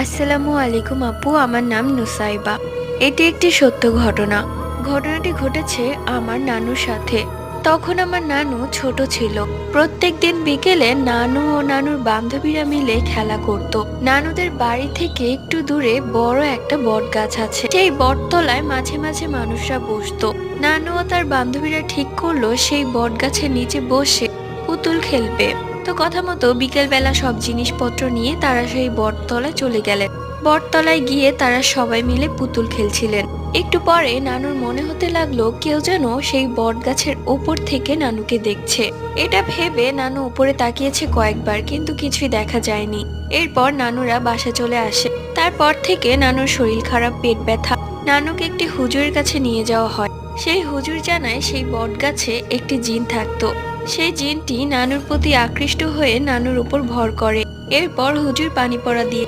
আসসালামু আলাইকুম আপু, আমার নাম নুসাইবা। এটি একটি সত্য ঘটনা। ঘটনাটি ঘটেছে আমার নানুর সাথে। তখন আমার নানু ছোট ছিল। প্রত্যেকদিন বিকেলে নানু ও নানুর বান্ধবীরা মিলে খেলা করত। নানুদের বাড়ি থেকে একটু দূরে বড় একটা বট গাছ আছে। সেই বটতলায় মাঝে মাঝে মানুষরা বসতো। নানু ও তার বান্ধবীরা ঠিক করলো সেই বট গাছের নিচে বসে পুতুল খেলবে। তো কথা মতো বিকেল বেলা সব জিনিসপত্র নিয়ে তারা সেই বটতলায় চলে গেলেন। বটতলায় গিয়ে তারা সবাই মিলে পুতুল খেলছিলেন। একটু পরে নানুর মনে হতে লাগলো কেউ যেন সেই বট গাছের ওপর থেকে নানুকে দেখছে। এটা ভেবে নানু উপরে তাকিয়েছে কয়েকবার, কিন্তু কিছুই দেখা যায়নি। এরপর নানুরা বাসা চলে আসে। তারপর থেকে নানুর শরীর খারাপ, পেট ব্যথা। নানুকে একটি হুজুরের কাছে নিয়ে যাওয়া হয়। সেই হুজুর জানায় সেই বট গাছে একটি জিন থাকতো। সেই জিনটি নানুর প্রতি আকৃষ্ট হয়ে নানুর উপর ভর করে। এরপর হুজুর পানি পড়া দিয়ে